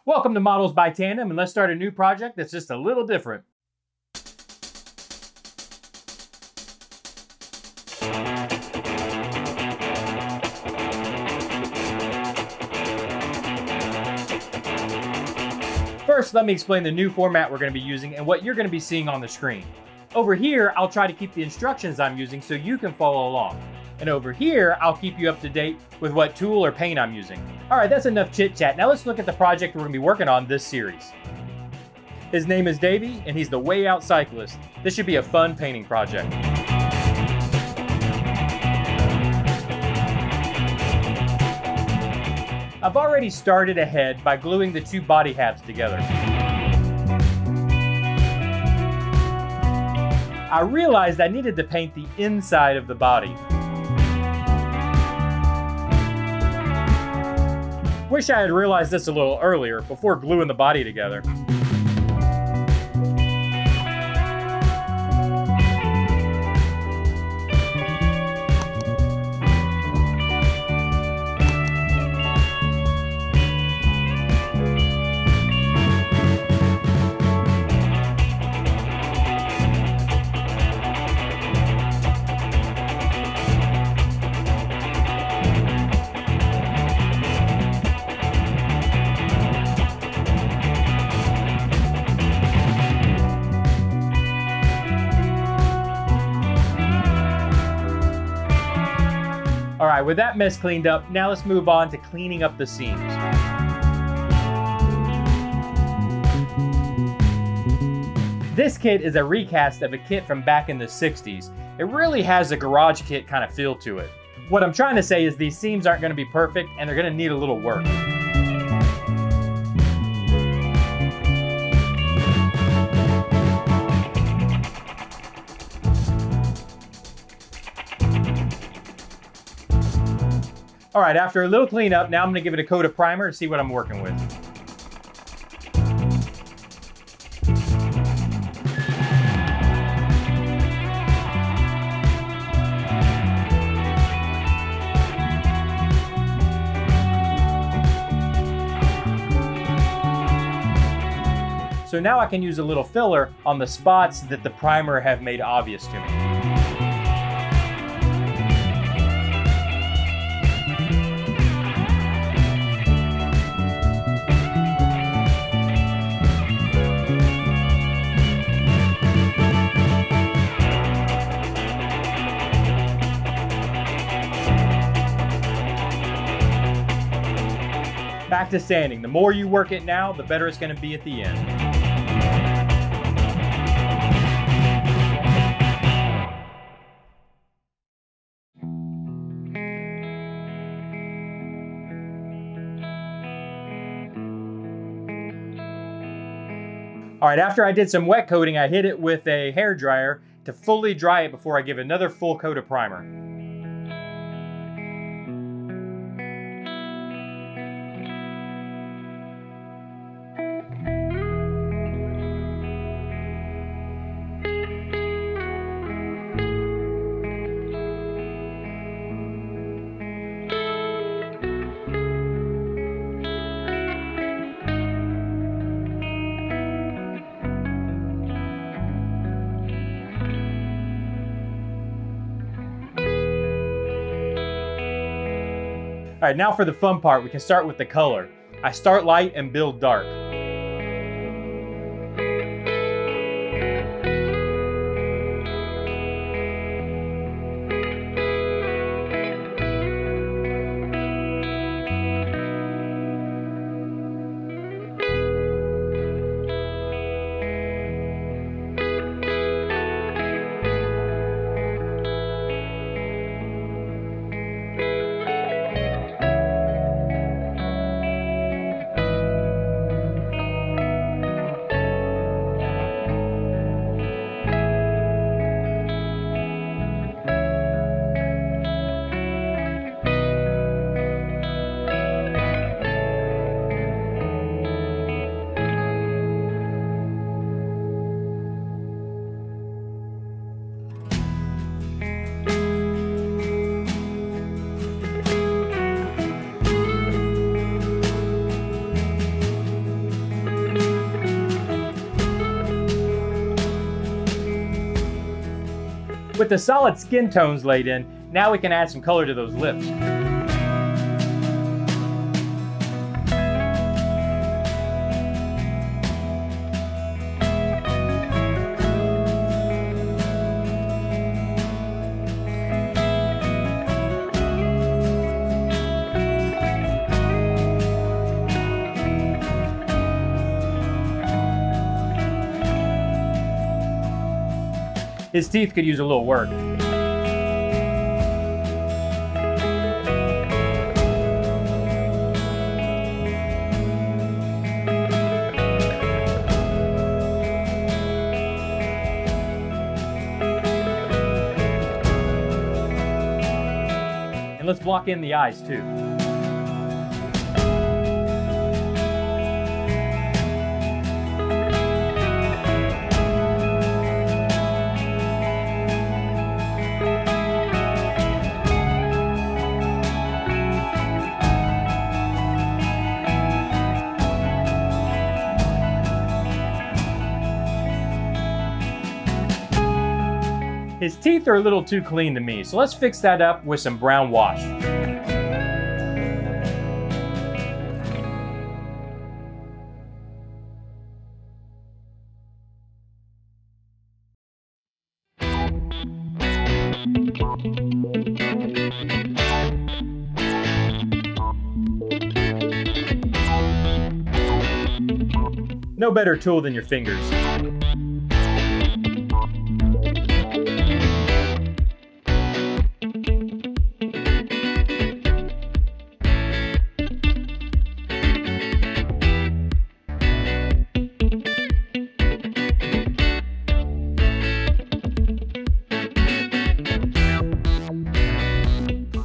Welcome to Models by Tandem, and let's start a new project that's just a little different. First, let me explain the new format we're going to be using and what you're going to be seeing on the screen. Over here, I'll try to keep the instructions I'm using so you can follow along. And over here, I'll keep you up to date with what tool or paint I'm using. All right, that's enough chit chat. Now let's look at the project we're gonna be working on this series. His name is Davey, and he's the way out cyclist. This should be a fun painting project. I've already started ahead by gluing the two body halves together. I realized I needed to paint the inside of the body. Wish I had realized this a little earlier, before gluing the body together. All right, with that mess cleaned up, now let's move on to cleaning up the seams. This kit is a recast of a kit from back in the 60s. It really has a garage kit kind of feel to it. What I'm trying to say is these seams aren't going to be perfect and they're going to need a little work. All right, after a little cleanup, now I'm gonna give it a coat of primer to see what I'm working with. So now I can use a little filler on the spots that the primer have made obvious to me. Back to sanding. The more you work it now, the better it's going to be at the end. All right, after I did some wet coating, I hit it with a hair dryer to fully dry it before I give another full coat of primer. All right, now for the fun part, we can start with the color. I start light and build dark. With the solid skin tones laid in, now we can add some color to those lips. His teeth could use a little work. And let's block in the eyes too. His teeth are a little too clean to me, so let's fix that up with some brown wash. No better tool than your fingers.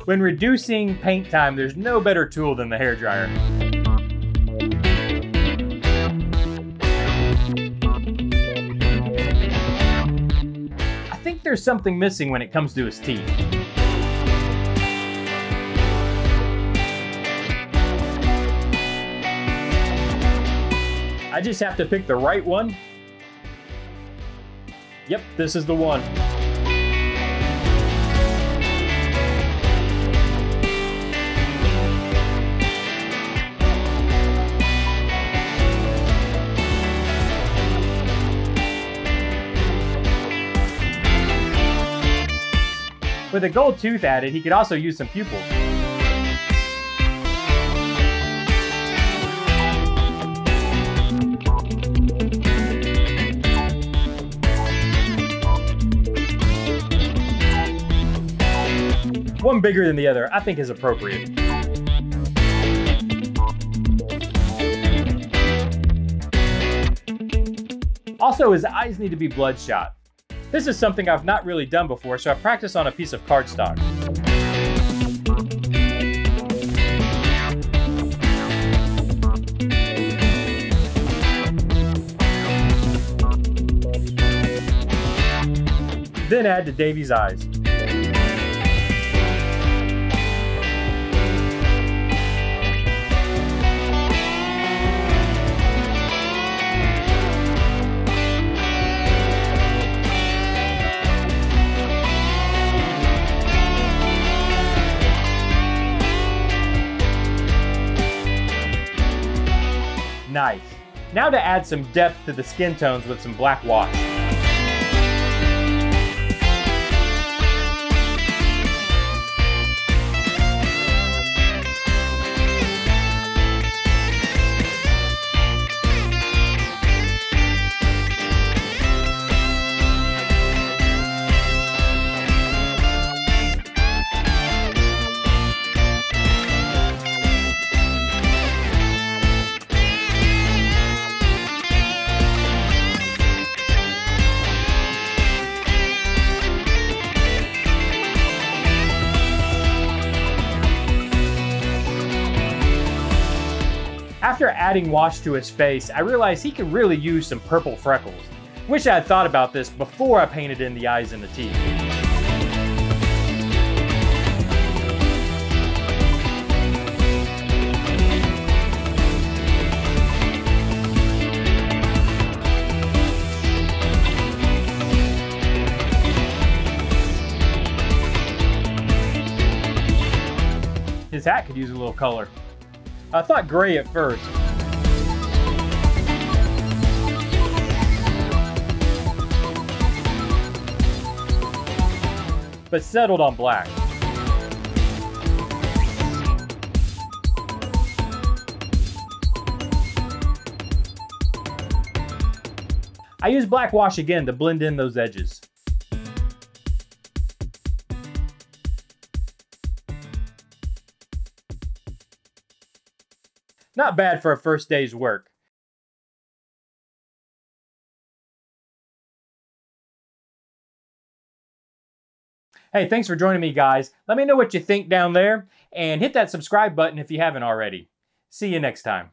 When reducing paint time, there's no better tool than the hairdryer. I think there's something missing when it comes to his teeth. I just have to pick the right one. Yep, this is the one. With a gold tooth added, he could also use some pupils. One bigger than the other, I think is appropriate. Also, his eyes need to be bloodshot. This is something I've not really done before, so I practiced on a piece of cardstock. Then add to Davey's eyes. Nice. Now to add some depth to the skin tones with some black wash. After adding wash to his face, I realized he could really use some purple freckles. Wish I had thought about this before I painted in the eyes and the teeth. This hat could use a little color. I thought gray at first. But settled on black. I use black wash again to blend in those edges. Not bad for a first day's work. Hey, thanks for joining me, guys. Let me know what you think down there, and hit that subscribe button if you haven't already. See you next time.